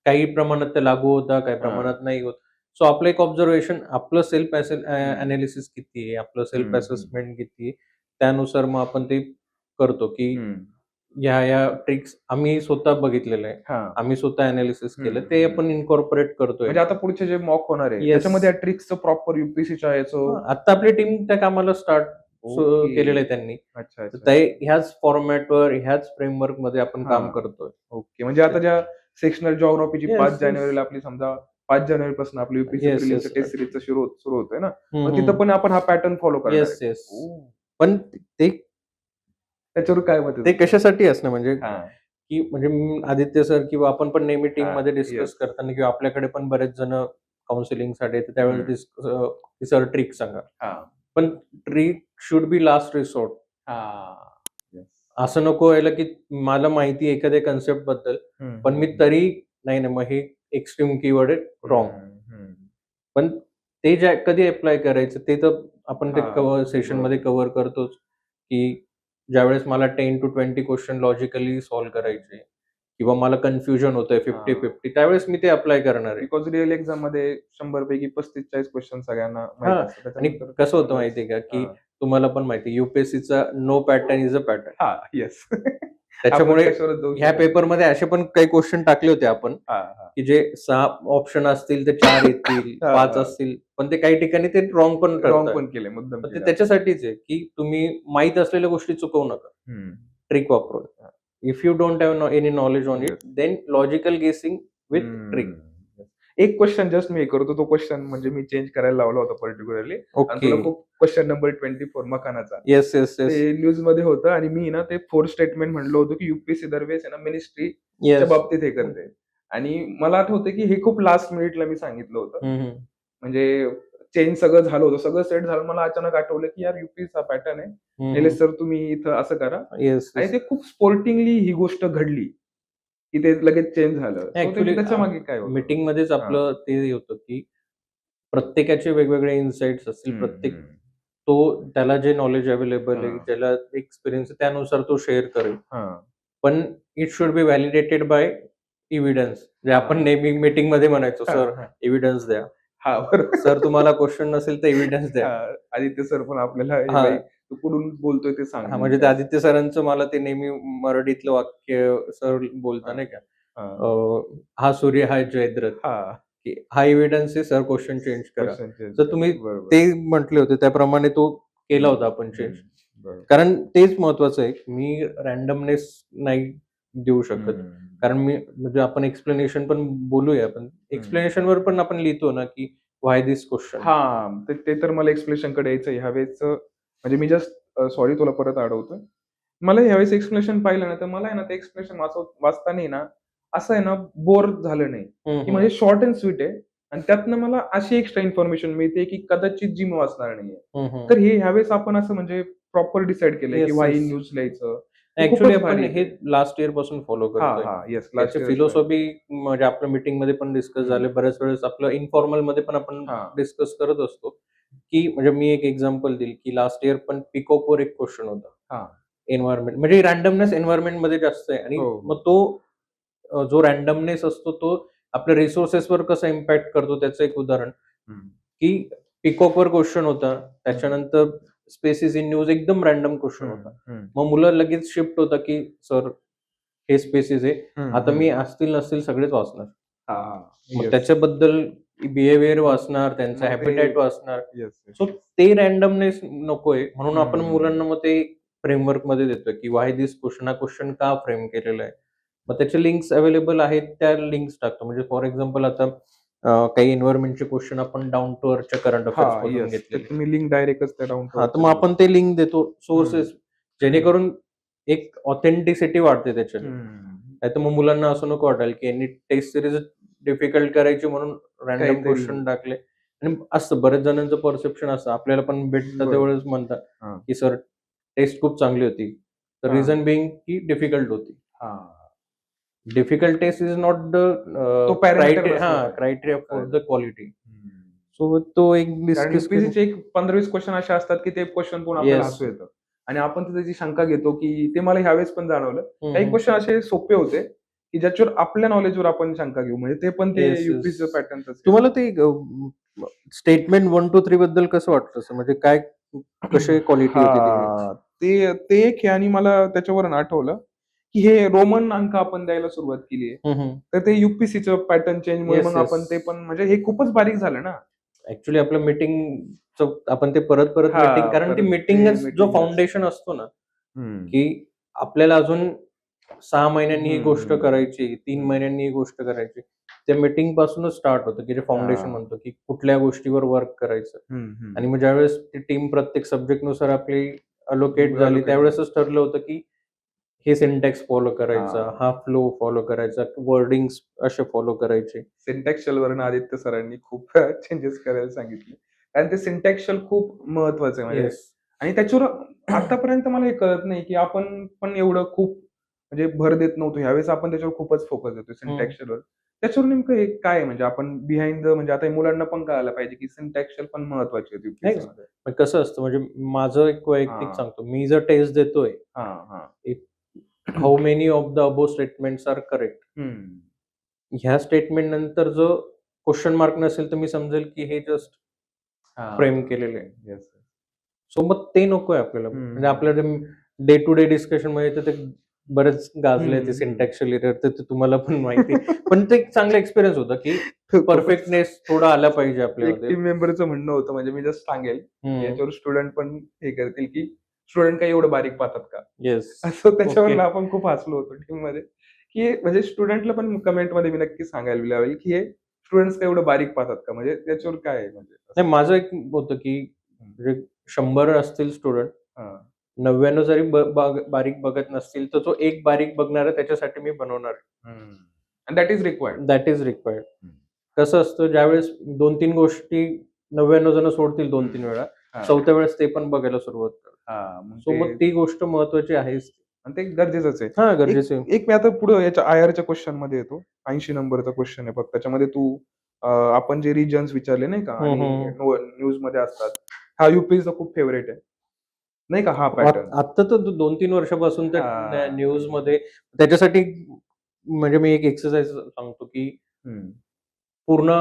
काही प्रमाणात ते लागू होतं, काही हां. प्रमाणात नाही होत. सो आपलं एक ऑब्झर्वेशन, आपलं सेल्फ हं. अनालिसिस किती आहे, आपलं सेल्फ हं, हं. असेसमेंट किती आहे, त्यानुसार मग आपण ते करतो, की हं. ह्या ट्रिक्स आम्ही स्वतः बघितलेलं आहे. हां. आम्ही स्वतः अनालिसिस हं, केलं. ते हं. आपण इन्कॉर्पोरेट करतोय. म्हणजे आता पुढचे जे मॉक होणार आहे, येस. त्याच्यामध्ये या ट्रिक्सचं प्रॉपर यूपीएससीच्या याचं आता आपली टीम त्या कामाला स्टार्ट ओके. केलेलं आहे त्यांनी. अच्छा, तर अच्छा. ते ह्याच फॉर्मॅटवर, ह्याच फ्रेमवर्कमध्ये आपण काम हां. करतोय. ओके. म्हणजे आता ज्या सेक्शनल जिओग्राफीची 5 येस, येस. जानेवारीला आपली समजा 5 जानेवारीपासून आपली यूपीएससी येस, प्रिलिम्सचं येस. टेस्ट सीरीजचं सुरू होतोय ना. हं, मग तिथं हं. पण आपण हा पॅटर्न फॉलो करणार आहे. Yes, yes. ओह! पण ते त्याच्यावर काय मत आहे ते तुझं? कशासाठी असणं म्हणजे, हां. की म्हणजे आदित्य सर किंवा आपण पण नेहमी हां. टीममध्ये डिस्कस येस. करताना किंवा आपल्याकडे पण बरेच जण काउन्सिलिंगसाठी येतात त्यावेळेस हं. की सर ट्रिक सांगा. हां. पण trick should be last resort. हां. येस. असं नको व्हायला, की मला माहिती आहे एखाद्या कन्सेप्टबद्दल, हं, पण हं, मी हं. तरी नाही, नाही मग हे एक्स्ट्रीम कीवर्ड आहे, रॉंग. हं, हं. पण ते जे कधी अप्लाय करायचं ते तर आपण ते हां. सेशनमध्ये बरोबर. कव्हर करतोच, की ज्यावेळेस मला 10 to 20 क्वेश्चन लॉजिकली सॉल्व्ह करायचे किंवा मला कन्फ्युजन होतंय हां. 50-50 त्यावेळेस मी ते अप्लाय करणार आहे. बिकॉज रिअल एक्झाममध्ये 100 पैकी 35-40 क्वेश्चन सगळ्यांना माहीत हां. असतात. आणि त्याच्यानंतर कसं होतं आपलंच माहिती आहे का, की हां. तुम्हाला पण माहिती आहे यूपीएससीचा no pattern is a pattern. हां. येस. आपण त्याच्यामुळे कशावरच जाऊ ह्या शकत नाही. पेपरमध्ये असे पण काही क्वेश्चन टाकले होते आपण, हां, हां. की जे 6 ऑप्शन असतील तर 4 येतील, हां, 5 हां. असतील, पण ते काही ठिकाणी ते रॉंग पण रॉंग ठरतायत. पण केलंय, मुद्दाम पण ते केलंय आपण. त्याच्यासाठीच आहे, की तुम्ही माहीत असलेल्या गोष्टी चुकवू नका. हं. ट्रिक वापरून. If you don't have any knowledge on it, yes. Then logical guessing with trick. हं. एक क्वेश्चन जस्ट मी हे करतो. तो क्वेश्चन म्हणजे मी चेंज करायला लावला होता पर्टिक्युलरली आणि ओके. तुला खूप क्वेश्चन नंबर 24 मखानाचा. Yes, yes, yes. ते न्यूजमध्ये होतं आणि मी ना ते 4 स्टेटमेंट म्हणलं होतं, की यूपीएससी दरवेळेस आहे ना मिनिस्ट्रीच्या येस. बाबतीत हे करते. आणि मला आठवतं, की हे खूप लास्ट मिनिटला मी सांगितलं होतं. हं, हं. म्हणजे चेंज सगळं झालं होतं. सगळं सेट झालं. मला अचानक आठवलं, की यार यूपीएससीचा पॅटर्न आहे. हं, हं. निलेश सर तुम्ही इथं असं करा. येस, आणि येस. ते खूप स्पोर्टिंगली ही गोष्ट घडली, की ते लगेच चेंज झालं. सो ते ॲक्चुअली त्याच्यामागे काय होतं? मीटिंगमध्येच हां. आपलं ते होतं, की प्रत्येकाचे वेगवेगळे इन्साइट्स असतील. हं, प्रत्येक हं. तो त्याला जे नॉलेज अवेलेबल आहे, हां. ज्याला एक्सपिरियन्स आहे त्यानुसार तो शेअर करेल. हां. पण it should be validated by evidence. जे आपण हां. नेहमी मीटिंगमध्ये म्हणायचो, हां, "सर हां. एव्हिडन्स द्या." हां, बरोबर. "सर तुम्हाला क्वेशन नसेल तर एव्हिडन्स द्या." हां, आदित्य सर पण आपल्याला "हे भाई हां. तू कुठून बोलतोय ते सांग हां, म्हणजे नेमकं ते असं." आदित्य सरांचं मला ते नेहमी मराठीतलं वाक्य सर बोलता हां, नाही का, हां. "हा सूर्य हा जयद्रथ." हां, की हा एव्हिडन्स आहे सर क्वेशन चेंज करा. क्वेशन चेंज तर करा. तुम्ही बरोबर. ते म्हटले होते त्याप्रमाणे तो केला हं, होता आपण चेंज. हं. बरोबर. कारण तेच महत्वाचं आहे. मी रँडमनेस नाही देऊ शकत. हं, कारण मी म्हणजे आपण एक्सप्लेनेशन पण बोलूया आपण. हं. एक्सप्लेनेशनवर पण आपण लिहितो ना, की व्हाय धिस क्वेशन? हां, ते ते तर मला एक्सप्लेनेशनकडे यायचंय. ह्यावेळेसचं म्हणजे मी जस्ट सॉरी तुला परत अडवतोय. मला ह्यावेळेस एक्सप्लेनेशन पाहिलं ना, तर मला आहे ना, ते एक्सप्लेनेशन वाचताना आहे ना, असं आहे ना, बोर झालं नाही, हं, की हं. म्हणजे शॉर्ट अँड स्वीट आहे आणि त्यातनं मला अशी एक्स्ट्रा इन्फॉर्मेशन मिळते, की कदाचित जी मी वाचणार नाहीये. हं, हं. तर हे ह्यावेळेस आपण असं म्हणजे प्रॉपर डिसाईड केलंय, की येस, व्हाय येस. न्यूज लिहायचं. हे ॲक्चुअली खूपच आपण भारी हे आहे ते. लास्ट इयर पासून फॉलो हां, करतोय. हां. येस लास्ट त्याची इयरच आहे. फिलॉसॉफी म्हणजे आपल्या मीटिंगमध्ये पण डिस्कस हं. झाले. बऱ्याच वेळेस आपलं इन्फॉर्मलमध्ये पण आपण हां, डिस्कस करत असतो, की म्हणजे मी एक एक्झाम्पल देईल, की लास्ट इयर पण पिकॉकवर एक क्वेशन होता. हां. एन्व्हायर्नमेंट म्हणजे रँडमनेस एन्व्हायर्नमेंटमध्ये जास्त आहे आणि हो, मग हो. तो जो रँडमनेस असतो तो आपल्या रिसोर्सेसवर कसा इम्पॅक्ट करतो त्याचं एक उदाहरण, हं, की पिकॉकवर क्वेशन होता. हं, त्याच्यानंतर स्पेसिस इन न्यूज एकदम रँडम क्वेशन हं, होता. हं. मग मुलं लगेच शिफ्ट होतात, की सर हे स्पेसिस आहे. हं, आता हं. मी असतील नसतील सगळेच वाचणार. हां, मग येस. त्याच्याबद्दल बिहेवियर वाचणार, त्यांचं मग ते हॅबिटॅट वाचणार. Yes, yes. सो ते रँडमनेस नकोय म्हणून आपण हं. मुलांना मग ते फ्रेमवर्क मध्ये देतोय की वाय दिस क्वेश्चन, हा क्वेश्चन का फ्रेम केलेला आहे. मग त्याचे लिंक्स अवेलेबल आहेत, त्या लिंक्स टाकतो. म्हणजे फॉर एक्झाम्पल आता काही एन्व्हायरमेंटचे क्वेश्चन आपण डाऊन टू अर्थच्या करंट अफेअर्स हां, मधून येस. ते घेतलेले. तुम्ही लिंक डायरेक्टच त्या डाउन टू हां, तर अर्थच्या मग देऊ आपण शकता. ते लिंक देतो सोर्सेस, जेणेकरून एक ऑथेंटिसिटी वाढते त्याच्याने. नाहीतर मग मुलांना असं नको वाटायला की यांनी टेस्ट सिरीज डिफिकल्ट करायची म्हणून रॅन्डम काहीतरी क्वेश्चन टाकले. आणि असतं बऱ्याच जणांचं परसेप्शन असतं. आपल्याला पण भेटतं बरोबर. तेवढंच म्हणतात हां, की सर टेस्ट खूप चांगली होती. तर हां. रिझन बिंग की डिफिकल्ट होती. हां. Difficult test is not the तो पॅरामीटर नसला पाहिजे. Criteria for the quality. हं. सो तो एक कारण डिस्कस करू. यूपीएससीचे एक 15-20 क्वेश्चन असे असतात, की ते क्वेश्चन पाहून आपल्याला येस. हसू येतं. आणि आपण तर त्याची शंका घेतो, की ते मला ह्यावेळेस पण जाणवलं. हं, काही हं. क्वेश्चन असे सोपे होते, की ज्याच्यावर आपल्या नॉलेजवर आपण शंका घेऊ. म्हणजे ते पण ते येस, येस. यूपीएससीचं पॅटर्नच आहे. तुम्हाला ते स्टेटमेंट 1, 2, 3 बद्दल कसं वाटतं असं? म्हणजे काय कशी क्वालिटी होती ती मेन्स? हां. ते ते एक आहे आणि मला त्याच्यावरून आठवलं, की हे रोमन अंक आपण द्यायला सुरुवात केली आहे. हं, हं. तर ते यूपीएससीचं पॅटर्न चेंजमुळे येस, मग येस. आपण ते पण म्हणजे हे खूपच बारीक झालं ना. ॲक्चुअली आपलं मीटिंगचं आपण ते परत मीटिंग, हां, कारण ती परत ते मीटिंगच जो मीटिंगच. फाउंडेशन असतो ना, हं. की आपल्याला अजून 6 महिन्यांनी ही हं, गोष्ट हं. करायची, 3 हं. महिन्यांनी ही गोष्ट करायची. त्या मीटिंग पासूनच स्टार्ट होतं, की जे फाउंडेशन हां. म्हणतो, की कुठल्या गोष्टीवर वर्क करायचं. हं, हं. आणि मग ज्यावेळेस ती टीम प्रत्येक सब्जेक्टनुसार आपली अलोकेट झाली, अलोकेट झालं. त्यावेळेसच ठरलं होतं, की हे सिंटॅक्स फॉलो करायचा, हां. हा फ्लो फॉलो करायचा, वर्डिंग्स असे फॉलो करायचे. सिंटॅक्सलवरनं आदित्य सरांनी खूप चेंजेस करायला सांगितले. कारण ते सिंटॅक्सल खूप महत्वाचं आहे म्हणजे येस. आणि त्याच्यावर आतापर्यंत मला हे कळत नाही, की आपण पण एवढं खूप म्हणजे भर देत नव्हतो. ह्यावेळेस आपण त्याच्यावर खूपच फोकस देतोय हं. सिंटॅक्सलवर. त्याच्यावर नेमकं हे काय आहे म्हणजे आपण बिहाइंड द म्हणजे आता हे मुलांना पण कळायला पाहिजे, की सिंटॅक्सल पण महत्वाचे आहेत नाही, यूपीएससीमध्ये. मग कसं असतं म्हणजे माझं एक वैयक्तिक हां. सांगतो. मी जर टेस्ट देतोय, हां, हां. If how many of the above statements are correct. हं. ह्या स्टेटमेंट नंतर जो क्वेशन मार्क नसेल, तर मी समजेल की हे जस्ट फ्रेम हां. केलेलं आहे. येस. सो मग ते नकोय आपल्याला. हं, म्हणजे हं. आपल्याला डे टू डे डिस्कशनमध्ये तर ते बरेच गाजले हं, ते हं. सिंटॅक्सचे एरर, तर ते तुम्हाला पण माहिती आहे. पण ते एक चांगला एक्सपिरियन्स होता, की खूपच परफेक्टनेस थोडा आला पाहिजे एक आपल्यामध्ये. टीम मेंबरचं म्हणणं होतं म्हणजे मी जस्ट सांगेल, हं. याच्यावर स्टुडंट पण हे करतील, की स्टुडंट काही एवढं बारीक पाहतात का? येस. असं ओके. त्याच्यावरनं आपण खूप हसलो होतो टीममध्ये, की म्हणजे स्टुडंटला पण कमेंटमध्ये मी नक्की सांगायला लावेल, की हे स्टुडंट्स काही एवढं बारीक पाहतात का? म्हणजे त्याच्यावर काय आहे म्हणजे नाही, असं? माझं एक होतं, की हं. म्हणजे 100 असतील स्टुडंट, हां. 99 जरी बारीक बघत नसतील, तर तो एक बारीक बघणारा त्याच्यासाठी मी बनवणार आहे. हं. And that is required. That is required. हं. कसं असतं, ज्यावेळेस 2-3 गोष्टी 99 जण सोडतील हं. 2-3 वेळा, हां. 4थ्या वेळेस ते पण बघायला सुरुवात करतात. हां. मग सो ते मग ती गोष्ट महत्त्वाची आहेच. आणि ते गरजेचंच आहे. हां, एक गरजेचं आहे. एक मी आता पुढं याच्या आय-आरच्या क्वेशनमध्ये येतो. 80 नंबरचा क्वेशन आहे बघ. त्याच्यामध्ये तू आपण जे रिजन्स विचारले नाही का हं, आणि हं. न्यूजमध्ये असतात. हा यूपीएससीचा खूप फेव्हरेट आहे. नाही का हा पॅटर्न. आत्ता तर 2-3 वर्षापासून त्या हां. न्यूजमध्ये त्याच्यासाठी म्हणजे मी एक एक्सरसाइज सांगतो, की हं. पूर्ण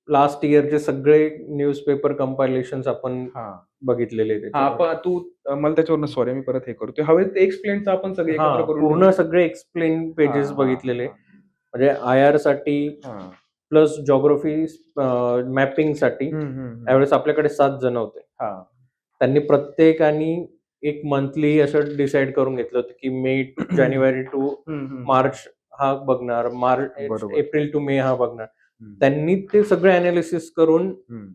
लास्ट इयरचे सगळे न्यूजपेपर कंपायलेशन्स आपण हां. बघितलेले हां, त्याच्यामध्ये. पण तू मला त्याच्यावरनं सॉरी मी परत हे करतोय. हवे ते एक्सप्लेनचं आपण सगळे एकत्र हां, करून ठेवू. पूर्ण सगळे एक्सप्लेन हां, पेजेस हां, बघितलेले. हां. म्हणजे आय-आरसाठी हां. प्लस जिओग्राफी मॅपिंगसाठी हं, हं, हं. त्यावेळेस आपल्याकडे 7 जण होते. हां. त्यांनी प्रत्येकानी एक मंथली असं डिसाईड करून घेतलं होतं, की मे जानेवारी टू हं, हं, हं. मार्च हा बघणार, बरोबर. एप्रिल टू मे हा बघणार. हं, त्यांनी ते सगळे एनालिसिस करून हं,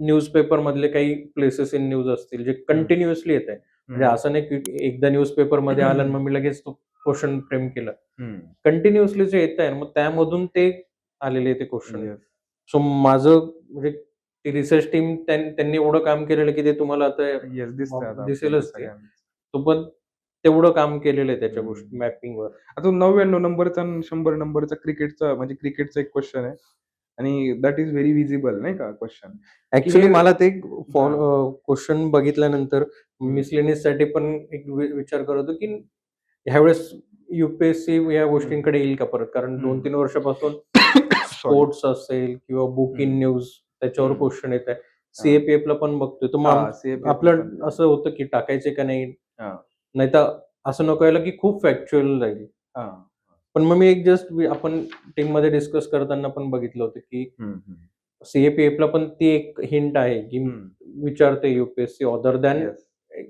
न्यूजपेपरमधले काही प्लेसेस इन न्यूज असतील, जे हं, कंटिन्युअसली येत आहे. म्हणजे हं. असं नाही, की एकदा न्यूजपेपरमध्ये आलं आणि मग मी लगेच तो क्वेशन फ्रेम केला. हं. कंटिन्युअसली जे येतंय मग त्यामधून ते आलेले ते क्वेशन. येस. सो माझं म्हणजे ती रिसर्च टीम त्यांनी एवढं काम केलेलं, की ते तुम्हाला आता येस, दिसतंय आता आपल्याला दिसेलच ते. सगळ्यांना. तो पण तेवढं काम केलेलं आहे त्याच्या गोष्टी हं. मॅपिंगवर. आता 99 नंबरचा आणि 100 नंबरचा क्रिकेटचा म्हणजे क्रिकेटचा एक क्वेशन आहे आणि दॅट इज व्हेरी व्हिजिबल नाही का क्वेशन, की ॲक्चुअली हे मला ते हां. क्वेशन बघितल्यानंतर हं. मिसलेनियससाठी पण एक विचार करत होतो, की ह्यावेळेस यू-पी-एस-सी या हं. गोष्टींकडे येईल का परत? कारण हं. 2-3 वर्षापासून सॉरी. स्पोर्ट्स असेल किंवा बुक इन हं. न्यूज त्याच्यावर हं. क्वेशन येत आहे. हां. सी-ए-पी-एफला पण बघतोय. तर मग हां, सी-ए-पी-एफला पण आपलं असं होतं, की टाकायचे का नाही? हां, नाहीतर असं नको व्हायला, की खूप फॅक्च्युअल जाईल. हां. पण मग मी एक जस्ट आपण टीममध्ये डिस्कस करताना पण बघितलं होतं, की हं, हं. सी-ए-पी-एफला पण ती एक हिंट आहे, की हं. विचारते यू-पी-एस-सी अदर दॅन येस.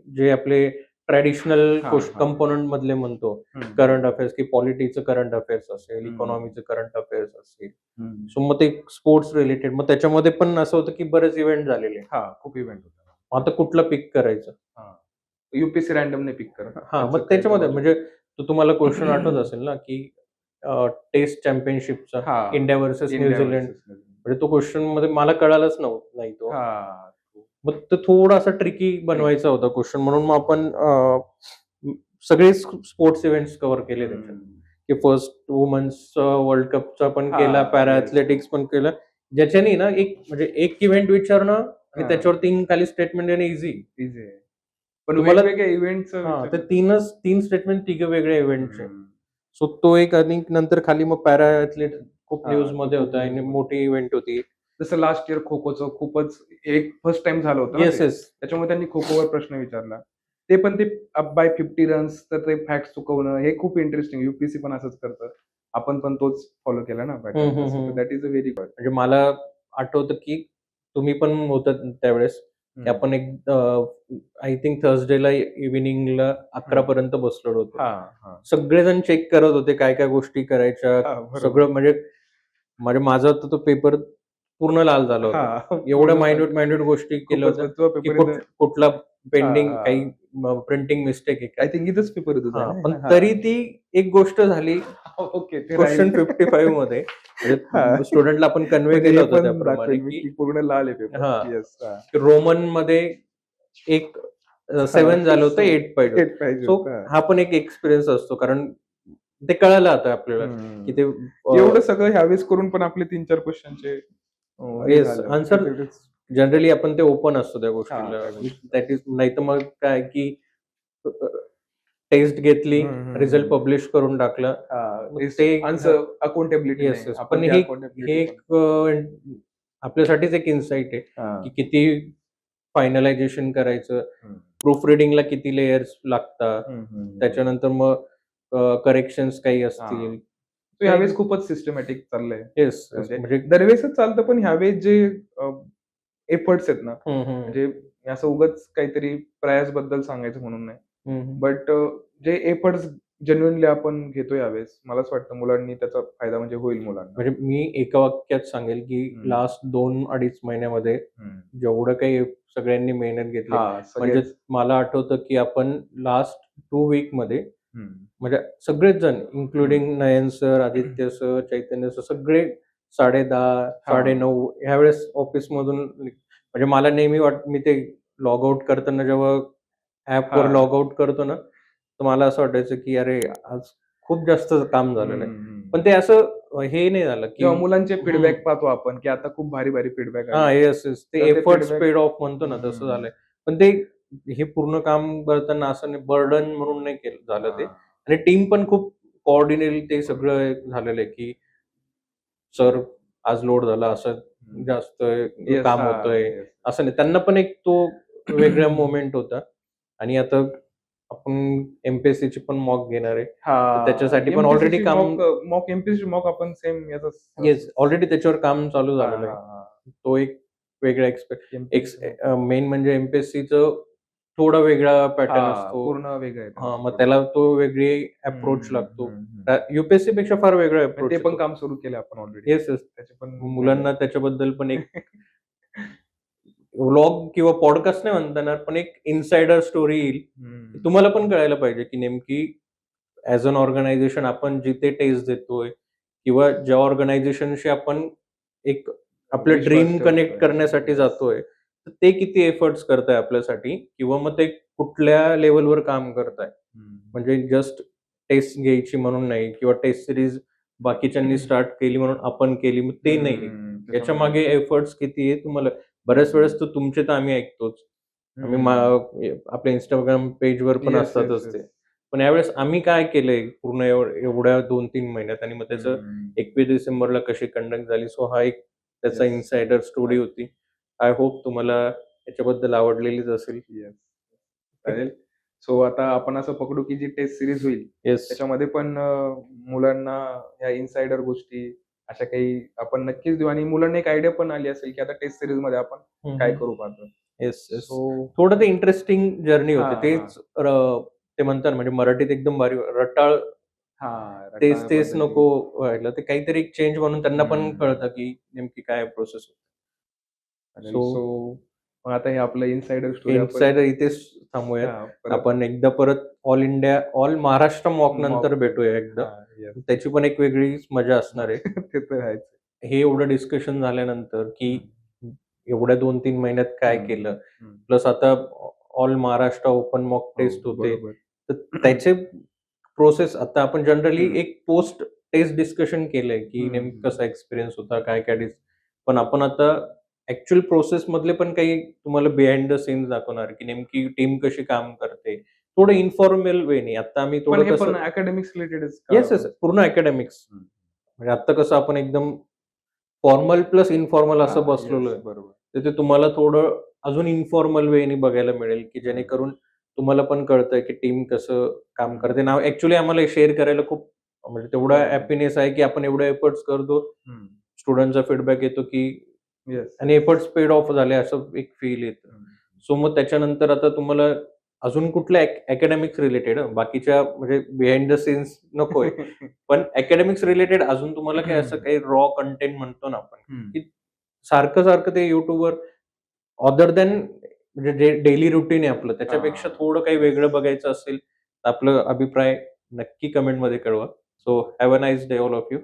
जे आपले ट्रॅडिशनल हां, हां. कंपोनंट मधले म्हणतो. हं, करंट अफेअर्स की पॉलिटिक्सचं करंट अफेअर्स असेल, हं. इकॉनॉमीचं करंट अफेअर्स असेल. हं. सो मग ते स्पोर्ट्स रिलेटेड मग त्याच्यामध्ये पण असं होतं की बरेच इव्हेंट झालेले. हां, खूप इव्हेंट होतात. मग आता कुठलं पिक करायचं? हां. यूपीएससी रँडमली पिक करत. हां, त्याचं मग काय त्याच्यामध्ये लॉजिक म्हणजे तो तुम्हाला क्वेश्चन आठवत असेल ना, की टेस्ट चॅम्पियनशिपचा हां. India versus India New Zealand. Versus New Zealand. म्हणजे तो क्वेश्चनमध्ये मला कळालाच नाही तो. हां. मग तो थोडासा ट्रिकी बनवायचा होता क्वेश्चन म्हणून मग आपण सगळे स्पोर्ट्स इव्हेंट्स कव्हर केले त्याच्यात. हं. की फर्स्ट वुमन्स वर्ल्ड कपचा पण केला, हां, पॅरा येस. ॲथलेटिक्स पण केलं. ज्याच्याने ना एक म्हणजे एक इव्हेंट विचारणं आणि हां. त्याच्यावर 3 खाली स्टेटमेंट देणं ईझी. इझी आहे. पण तुम्हाला वेगवेगळ्या इव्हेंटचं हां, ते विचारलं तर 3 स्टेटमेंट 3 वेगळ्या इव्हेंटचे. हं. सो तो एक आणि नंतर खाली मग पॅरा ॲथलीट खूप हां, न्यूजमध्ये खूप होता आणि न्यूजमध्ये. मोठी इव्हेंट होती. जसं लास्ट इयर खो-खोचं खूपच एक फर्स्ट टाईम झालं होतं ना येस, ते. येस. त्याच्यामुळे त्यांनी खो-खोवर प्रश्न विचारला. ते पण ते अप बाय 50 रन्स तर ते फॅक्ट्स चुकवणं हे खूप इंटरेस्टिंग. यूपीएससी पण असंच करतं. आपण पण तोच फॉलो केला ना हं, पॅटर्न हं, तसं. तर हं. That is a very good. म्हणजे मला आठवतं, की तुम्ही पण होतात त्यावेळेस, की हं. आपण एक आय थिंक थर्सडेला इव्हनिंगला 11 हं. पर्यंत बसलेलो होतो. हां, हां. सगळेजण चेक करत होते काय-काय गोष्टी करायच्या. हां, बरोबर. सगळं म्हणजे माझा तर तो पेपर पूर्ण लाल झाला होता. हां, एवढ्या पूर्ण मायन्यूट गोष्टी केल्या खूपच होत्या, तो की पेपर इथं कुठला हां, पेंडिंग काही हां. प्रिंटिंग मिस्टेक आहे का? आय थिंक इथंच पेपर आहे तुझा हां, आहे पण ना? तरी हां. ती एक गोष्ट झाली ओके ते राहील. क्वेश्चन 55 मध्ये हां. म्हणजे स्टुडंटला आपण कन्व्हे म्हणजे केलं हे होतं पण त्याप्रमाणे, दाखवेल मी की की पूर्ण लाल आहे पेपर. हां, येस. हां. रोमनमध्ये एक हां. 7 झालं होतं, 8 पाहिजे होतं. 8 पाहिजे सो होतं. हां. हा पण एक एक्सपिरियन्स असतो कारण ते कळालं आता आपल्याला, की हं. ते एवढं सगळं ह्यावेळेस करून पण आपले 3-4 क्वेश्चनचे हे येस झालं. ते आन्सर तेवढेच जनरली आपण ते ओपन असतो त्या हां, गोष्टीला. त्या गोष्टीचं. दॅट इज नाहीतर मग काय, की टेस्ट घेतली, हं, हं, रिझल्ट हं. पब्लिश करून टाकला. हां, मग तेच ते आन्सर अकाउंटेबिलिटी येस, नाही. येस. आपण पण ती हे अकाउंटेबिलिटी एक पण आपल्यासाठीच एक इन्साईट आहे, की हां. किती फायनलायझेशन करायचं, हं. प्रूफ रिडिंगला किती लेयर्स लागतात. हं, हं, हं. त्याच्यानंतर मग करेक्शन्स काही हां. असतील. तर काही ह्यावेळेस खूपच सिस्टमॅटिक चाललंय. Yes, yes. म्हणजे म्हणजे दरवेळेसच चालतं पण ह्यावेळेस जे एफर्ट्स आहेत ना, हं, हं. म्हणजे असं उगाच काहीतरी प्रयासबद्दल सांगायचं म्हणून नाही. हं, हं. बट जे एफर्ट्स जेन्युइनली आपण घेतो यावेळेस, मला असं वाटतं मुलांनी त्याचा फायदा म्हणजे होईल मुलांना. म्हणजे मी एका वाक्यात सांगेल, की हं, लास्ट 2-2.5 महिन्यामध्ये हं. जेवढं काही सगळ्यांनी मेहनत घेतली, हां, म्हणजे सगळेच. मला आठवतं, की आपण लास्ट 2 वीकमध्ये हं, म्हणजे सगळेच जण हं. इन्क्लुडिंग नयन सर, आदित्य सर, चैतन्य सर सगळे 10:30, हां, 9:30 ह्यावेळेस ऑफिसमधून म्हणजे मला नेहमी मी ते लॉग आउट करताना जेव्हा ॲपवर हां. लॉग आउट करतो ना, तर मला असं वाटायचं, की अरे आज खूप जास्त काम हं, झालेलं आहे. पण हं. ते असं हे नाही झालं, की जेव्हा मुलांचे हं. फीडबॅक पाहतो आपण, की आता खूप भारी-भारी फीडबॅक हां, आले. Yes, yes. ते तर ते एफर्ट्स फीडबॅक पेड ऑफ म्हणतो ना, तसं हं. झालंय. पण ते हे पूर्ण काम करताना असं नाही बर्डन म्हणून नाही केलं झालं ते. हां. आणि टीम पण खूप कोऑर्डिनेट ते सगळं एक झालेलं आहे, की सर आज लोड झाला, असं हं. जास्त येस. काम हां. होतंय. येस. असं नाही. त्यांना पण एक तो वेगळा मोमेंट होता. आणि आता आपण एम-पी-एस-सीची पण मॉक घेणार आहे. तर हां. त्याच्यासाठी पण ऑलरेडी एम-पी-एस-सीची काम मॉक एम-पी-एससी मॉक आपण सेम याचाच येस, ऑलरेडी त्याच्यावर काम चालू हां, झालेलं आहे. हां, हां. तो एक वेगळा एम-पी-एससी मॉक. मेन म्हणजे एम-पी-एस-सीचं थोडा वेगळा पॅटर्न हां, असतो. पूर्ण वेगळं आहे हां, त्यांचं मग थोडं. त्याला तो वेगळी अप्रोच हं, लागतो. हं, हं. यू-पी-एस-सीपेक्षा फार वेगळा आणि अप्रोच ते पण येतो. काम सुरू केलं आपण ऑलरेडी. Yes, yes. त्याचे पण मेहनत. मुलांना त्याच्याबद्दल पण एक व्लॉग किंवा पॉडकास्ट नाही म्हणता येणार, पण एक इनसाइडर स्टोरी येईल. हं. तुम्हाला पण कळायला पाहिजे, की नेमकी ॲज अन ऑर्गनायझेशन आपण जिथे टेस्ट देतोय किंवा ज्या ऑर्गनायझेशनशी आपण एक आपलं विश्वास ड्रीम कनेक्ट ठेवतोय. करण्यासाठी येस. जातोय, तर ते किती एफर्ट्स करताय आपल्यासाठी किंवा मग ते कुठल्या लेव्हलवर काम करताय. हं. म्हणजे जस्ट टेस्ट घ्यायची म्हणून नाही किंवा टेस्ट सीरीज बाकीच्यांनी स्टार्ट केली म्हणून आपण केली, मग ते नाहीये. त्याच्यामध्ये याच्यामागे एफर्ट्स किती आहे तुम्हाला बऱ्याच वेळेस तर तुमचे तर आम्ही ऐकतोच. आम्ही हं. आपल्या Instagram पेजवर पण येस, येस, असतातच ते. येस. पण यावेळेस आम्ही काय केलंय पूर्ण एवढ्या 2-3 महिन्यात आणि मग त्याचं हं. 21 डिसेंबरला कशी कंडक्ट झाली. सो हा एक त्याचा येस. इन्साइडर स्टोरी होती. आय होप तुम्हाला याच्याबद्दल आवडलेलीच असेल. येस. चालेल. सो आता आपण असं पकडू, की जी टेस्ट सीरीज होईल, येस. त्याच्यामध्ये पण मुलांना ह्या इनसाइडर गोष्टी अशा काही आपण नक्कीच देऊ आणि मुलांना एक आयडिया पण आली असेल, की आता टेस्ट सीरीजमध्ये आपण हं, काय हं. करू पाहतो. Yes, yes. सो थोडं ते इंटरेस्टिंग जर्नी होते. हां, तेच ते म्हणतात म्हणजे मराठीत एकदम भारी रटाळ तेच, रटाळ तेच पद्धती. नको व्हायला. ते काहीतरी एक चेंज म्हणून त्यांना पण हं. कळतं, की नेमकी काय प्रोसेस होते. चालेल. सो सो मग आता हे आपलं इनसाइडर स्टोरी आपण इनसाइडर इथेच थांबूयात. परत आपण एकदा परत all India, all Maharashtra mock mock नंतर भेटूया एकदा. येस. त्याची पण एक वेगळीच मजा असणार आहे. ते तर आहेच. हे एवढं डिस्कशन झाल्यानंतर, की हं, एवढ्या 2-3 महिन्यात काय हं, केलं? हं. प्लस आता ऑल महाराष्ट्र ओपन मॉक हो, टेस्ट होते. बरोबर. तर त्याचे प्रोसेस आता आपण जनरली हं, एक पोस्ट टेस्ट डिस्कशन केलंय, की हं, नेमकं हं. कसा एक्सपिरियन्स होता, काय-काय पण आपण आता ॲक्चुअल प्रोसेसमधले पण काही तुम्हाला बिहाइंड द सीन्स दाखवणार, की नेमकी टीम कशी काम करते. थोडं इन्फॉर्मल वेनी. आता आम्ही पण थोडं हे पण कसं अकॅडमिक्स रिलेटेडच का? Yes, yes. पूर्ण अकॅडमिक्स. हं. म्हणजे आत्ता कसं आपण एकदम फॉर्मल प्लस इन्फॉर्मल असं बसलेलो येस, आहे. बरोबर. तर ते तुम्हाला थोडं अजून इन्फॉर्मल वेनी बघायला मिळेल, की हं, जेणेकरून तुम्हाला पण कळतंय, की टीम कसं काम हं, करते. नाव ॲक्चुअली आम्हाला शेअर करायला खूप म्हणजे तेवढा बरोबर. हॅपीनेस आहे, की आपण एवढे एफर्ट्स करतो. हं. स्टुडंटचा फीडबॅक येतो, की येस, आणि येस. एफर्ट्स पेड ऑफ झाले असं एक फील येतं. हं. सो मग त्याच्यानंतर आता तुम्हाला अजून कुठल्या अकॅडमिक्स रिलेटेड बाकीच्या म्हणजे बिहाइंड द सीन्स नकोय. पण अकॅडमिक्स रिलेटेड अजून तुम्हाला काही असं काही रॉ कंटेंट म्हणतो ना आपण, हं. की सारखं-सारखं ते YouTubeवर अदर दॅन म्हणजे डेली रुटीन आहे आपलं. त्याच्यापेक्षा थोडं काही येस. वेगळं बघायचं असेल, तर आपलं अभिप्राय नक्की कमेंटमध्ये कळवा. So have a nice day all of you.